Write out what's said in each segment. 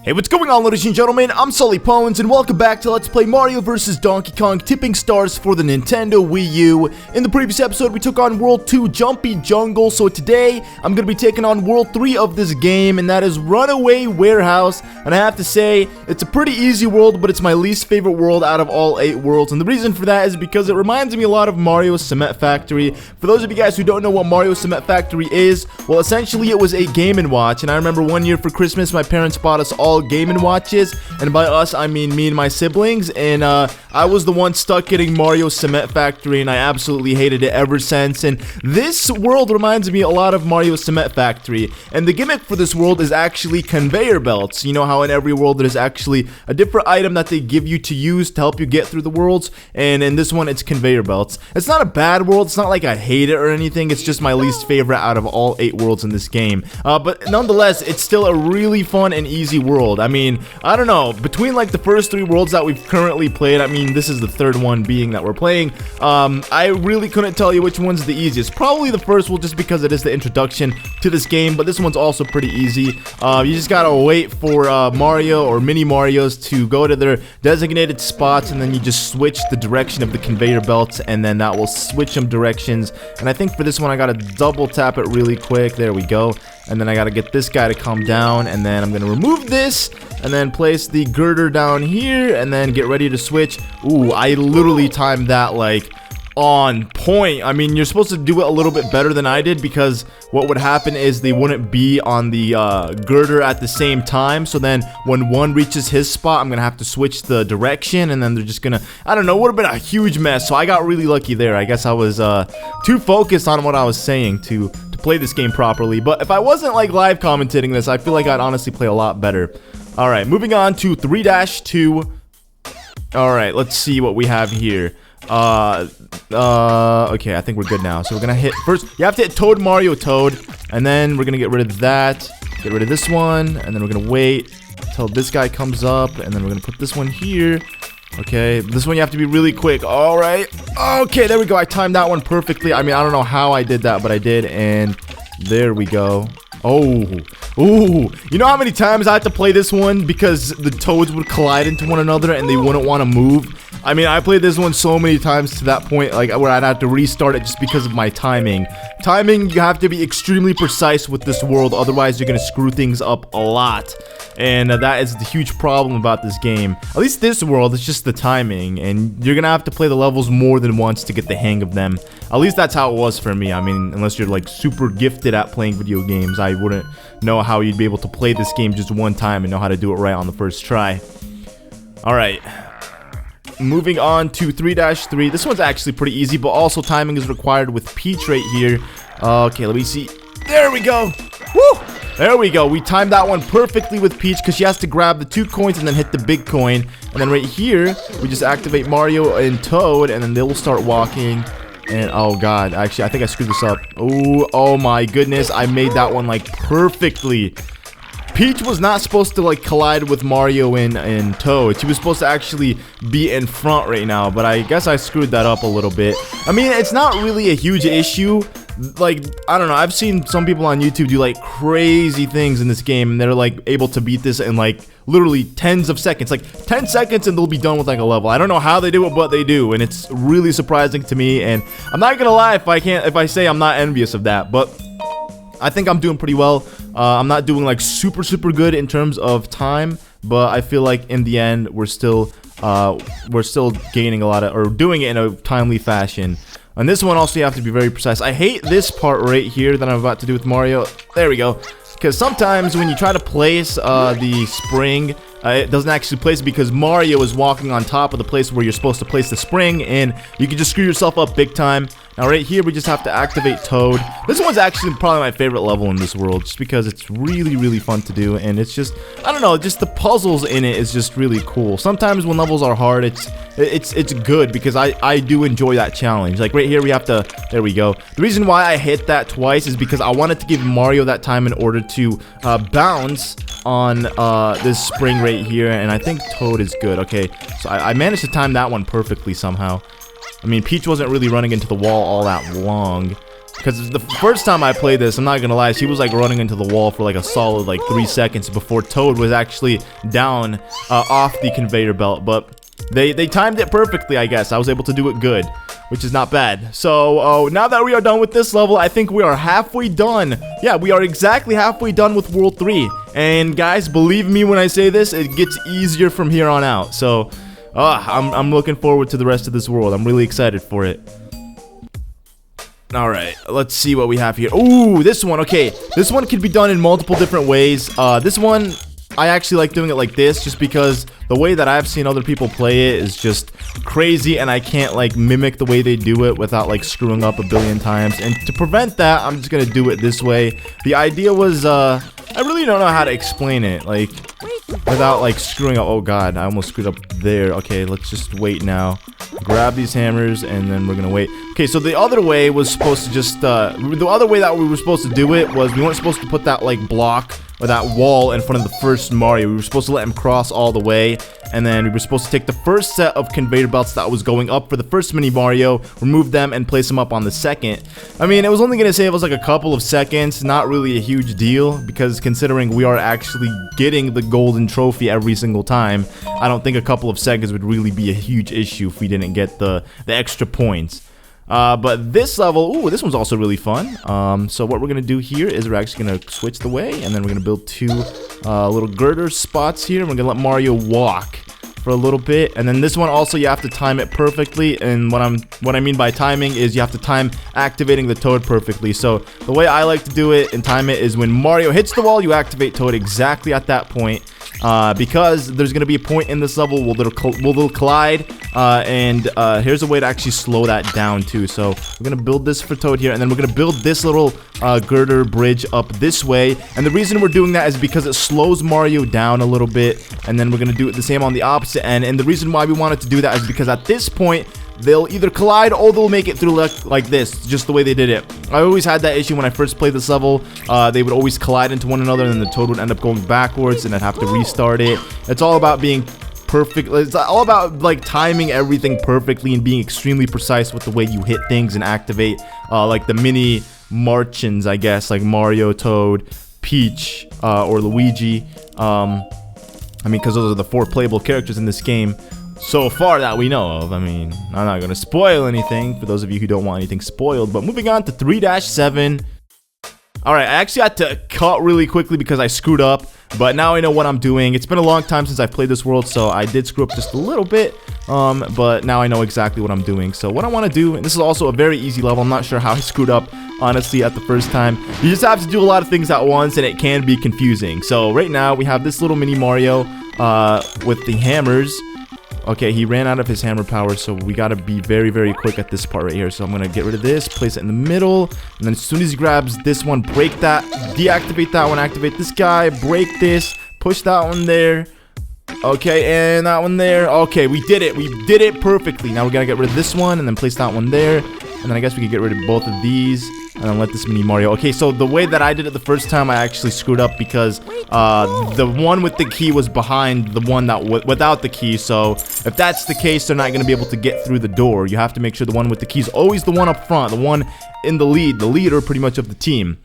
Hey, what's going on, ladies and gentlemen? I'm SullyPwnz, and welcome back to Let's Play Mario vs. Donkey Kong Tipping Stars for the Nintendo Wii U. In the previous episode, we took on World 2 Jumpy Jungle, so today, I'm going to be taking on World 3 of this game, and that is Runaway Warehouse. And I have to say, it's a pretty easy world, but it's my least favorite world out of all 8 worlds. And the reason for that is because it reminds me a lot of Mario's Cement Factory. For those of you guys who don't know what Mario's Cement Factory is, well, essentially it was a Game & Watch, and I remember one year for Christmas, my parents bought us all Game & Watches, and by us I mean me and my siblings, and I was the one stuck getting Mario's Cement Factory, and I absolutely hated it ever since. And this world reminds me a lot of Mario's Cement Factory, and the gimmick for this world is actually conveyor belts. You know how in every world there's actually a different item that they give you to use to help you get through the worlds, and in this one it's conveyor belts. It's not a bad world, it's not like I hate it or anything, it's just my least favorite out of all 8 worlds in this game. But nonetheless, it's still a really fun and easy world. I mean, I don't know, between like the first 3 worlds that we've currently played, I mean, this is the 3rd one being that we're playing, I really couldn't tell you which one's the easiest. Probably the first one, just because it is the introduction to this game, but this one's also pretty easy. You just gotta wait for Mario or mini Marios to go to their designated spots, and then you just switch the direction of the conveyor belts, and then that will switch them directions. And I think for this one I gotta double tap it really quick. There we go. And then I gotta get this guy to come down, and then I'm gonna remove this, and then place the girder down here, and then get ready to switch. Ooh, I literally timed that like on point. I mean, you're supposed to do it a little bit better than I did, because what would happen is they wouldn't be on the girder at the same time. So then when one reaches his spot, I'm gonna have to switch the direction, and then they're just gonna, I don't know, it would have been a huge mess. So I got really lucky there. I guess I was too focused on what I was saying to play this game properly. But if I wasn't like live commentating this, I feel like I'd honestly play a lot better. Alright, moving on to 3-2. Alright, let's see what we have here. Okay, I think we're good now. So we're gonna hit, first, you have to hit Toad, Mario, Toad, and then we're gonna get rid of that, get rid of this one, and then we're gonna wait until this guy comes up, and then we're gonna put this one here. Okay, this one you have to be really quick. Alright, okay, there we go. I timed that one perfectly. I mean, I don't know how I did that, but I did, and there we go. Oh, ooh, you know how many times I had to play this one because the toads would collide into one another and they wouldn't want to move? I mean, I played this one so many times to that point, like, where I'd have to restart it just because of my timing. Timing, you have to be extremely precise with this world, otherwise you're gonna screw things up a lot. And that is the huge problem about this game. At least this world, it's just the timing, and you're gonna have to play the levels more than once to get the hang of them. At least that's how it was for me. I mean, unless you're like super gifted at playing video games, I wouldn't know how you'd be able to play this game just one time and know how to do it right on the first try. Alright. Moving on to 3-3. This one's actually pretty easy, but also timing is required with Peach right here. Okay, let me see. There we go. Woo! There we go. We timed that one perfectly with Peach, because she has to grab the 2 coins and then hit the big coin. And then right here, we just activate Mario and Toad, and then they will start walking. And oh god, actually, I think I screwed this up. Oh my goodness, I made that one like perfectly. Peach was not supposed to like collide with Mario and Toad. She was supposed to actually be in front right now, but I guess I screwed that up a little bit. I mean, it's not really a huge issue. Like, I don't know, I've seen some people on YouTube do like crazy things in this game, and they're like able to beat this in like literally tens of seconds, like 10 seconds, and they'll be done with like a level. I don't know how they do it, but they do, and it's really surprising to me. And I'm not gonna lie if I say I'm not envious of that, but I think I'm doing pretty well. I'm not doing like super good in terms of time, but I feel like in the end we're still gaining a lot of, or doing it in a timely fashion. On this one also you have to be very precise. I hate this part right here that I'm about to do with Mario. There we go. Because sometimes when you try to place the spring, it doesn't actually place it because Mario is walking on top of the place where you're supposed to place the spring, and you can just screw yourself up big time. Now right here we just have to activate Toad. This one's actually probably my favorite level in this world, just because it's really fun to do, and it's just, I don't know, just the puzzles in it is just really cool. Sometimes when levels are hard, it's good, because I do enjoy that challenge. Like right here we have to, there we go. The reason why I hit that twice is because I wanted to give Mario that time in order to bounce on this spring right here, and I think Toad is good. Okay, so I managed to time that one perfectly somehow. I mean, Peach wasn't really running into the wall all that long. Because the first time I played this, I'm not gonna lie, she was like running into the wall for like a solid like 3 seconds before Toad was actually down off the conveyor belt. But they timed it perfectly, I guess. I was able to do it good, which is not bad. So now that we are done with this level, I think we are halfway done. Yeah, we are exactly halfway done with World 3. And guys, believe me when I say this, it gets easier from here on out. So I'm looking forward to the rest of this world. I'm really excited for it. Alright, let's see what we have here. Ooh, this one, okay. This one could be done in multiple different ways. This one, I actually like doing it like this just because the way that I've seen other people play it is just crazy and I can't like mimic the way they do it without like screwing up a billion times. And to prevent that, I'm just gonna do it this way. The idea was, I really don't know how to explain it, like, without like screwing up. Oh god, I almost screwed up there. Okay, let's just wait now. Grab these hammers and then we're gonna wait. Okay, so the other way was supposed to just the other way that we were supposed to do it was we weren't supposed to put that like block or that wall in front of the first Mario. We were supposed to let him cross all the way, and then we were supposed to take the first set of conveyor belts that was going up for the first mini Mario, remove them, and place them up on the second. I mean, it was only gonna save us like a couple of seconds, not really a huge deal, because considering we are actually getting the golden trophy every single time, I don't think a couple of seconds would really be a huge issue if we didn't get the extra points. But this level, ooh, this one's also really fun. So what we're gonna do here is we're actually gonna switch the way, and then we're gonna build 2 little girder spots here, and we're gonna let Mario walk for a little bit. And then this one also, you have to time it perfectly, and what I mean by timing is you have to time activating the Toad perfectly. So the way I like to do it and time it is when Mario hits the wall, you activate Toad exactly at that point. Because there's gonna be a point in this level where they'll collide, and here's a way to actually slow that down too. So we're gonna build this for Toad here, and then we're gonna build this little girder bridge up this way. And the reason we're doing that is because it slows Mario down a little bit, and then we're gonna do it the same on the opposite end. And the reason why we wanted to do that is because at this point they'll either collide or they'll make it through like this, just the way they did it. I always had that issue when I first played this level. They would always collide into one another, and then the Toad would end up going backwards, and I'd have to restart it. It's all about being perfect. It's all about like timing everything perfectly and being extremely precise with the way you hit things and activate like the mini Marchins, I guess, like Mario, Toad, Peach, or Luigi. I mean, because those are the 4 playable characters in this game so far that we know of. I mean, I'm not gonna spoil anything for those of you who don't want anything spoiled. But moving on to 3-7. Alright, I actually had to cut really quickly because I screwed up, but now I know what I'm doing. It's been a long time since I've played this world, so I did screw up just a little bit, but now I know exactly what I'm doing. So what I want to do, and this is also a very easy level, I'm not sure how I screwed up, honestly, at the first time. You just have to do a lot of things at once, and it can be confusing. So right now, we have this little mini Mario with the hammers. Okay, he ran out of his hammer power, so we gotta be very, very quick at this part right here. So I'm gonna get rid of this, place it in the middle, and then as soon as he grabs this one, break that, deactivate that one, activate this guy, break this, push that one there. Okay, and that one there. Okay, we did it perfectly. Now we gotta get rid of this one, and then place that one there, and then I guess we could get rid of both of these, and then let this mini Mario. Okay, so the way that I did it the first time, I actually screwed up because the one with the key was behind the one that without the key. So if that's the case, they're not gonna be able to get through the door. You have to make sure the one with the key is always the one up front, the one in the lead, the leader pretty much of the team.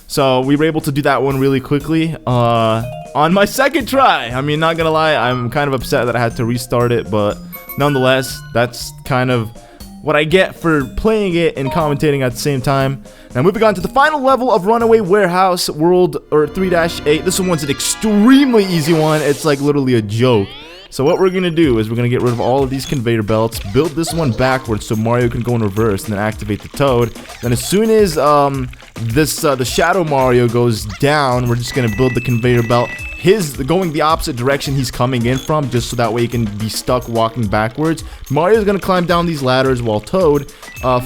So we were able to do that one really quickly on my second try. I mean, not gonna lie, I'm kind of upset that I had to restart it, but nonetheless, that's kind of what I get for playing it and commentating at the same time. Now moving on to the final level of Runaway Warehouse World, or 3-8. This one's an extremely easy one. It's like literally a joke. So what we're gonna do is we're gonna get rid of all of these conveyor belts, build this one backwards so Mario can go in reverse, and then activate the Toad. Then as soon as the Shadow Mario goes down, we're just gonna build the conveyor belt going the opposite direction he's coming in from, just so that way he can be stuck walking backwards. Mario's gonna climb down these ladders while Toad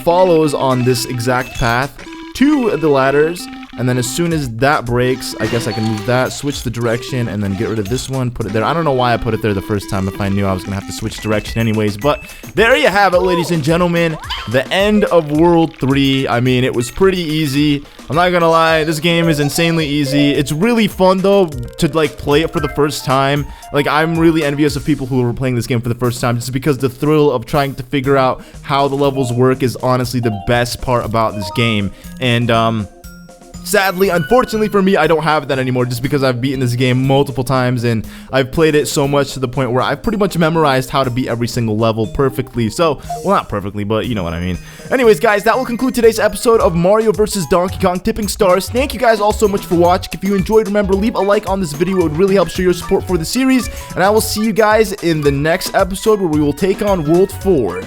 follows on this exact path to the ladders, And then as soon as that breaks, I guess I can move that, switch the direction, and then get rid of this one, put it there. I don't know why I put it there the first time if I knew I was going to have to switch direction anyways. But there you have it, ladies and gentlemen. The end of World 3. I mean, it was pretty easy. I'm not going to lie. This game is insanely easy. It's really fun, though, to, like, play it for the first time. Like, I'm really envious of people who are playing this game for the first time just because the thrill of trying to figure out how the levels work is honestly the best part about this game. And, sadly, unfortunately for me, I don't have that anymore just because I've beaten this game multiple times and I've played it so much to the point where I've pretty much memorized how to beat every single level perfectly. So, well, not perfectly, but you know what I mean. Anyways, guys, that will conclude today's episode of Mario vs. Donkey Kong Tipping Stars. Thank you guys all so much for watching. If you enjoyed, remember, leave a like on this video. It would really help show your support for the series. And I will see you guys in the next episode where we will take on World 4.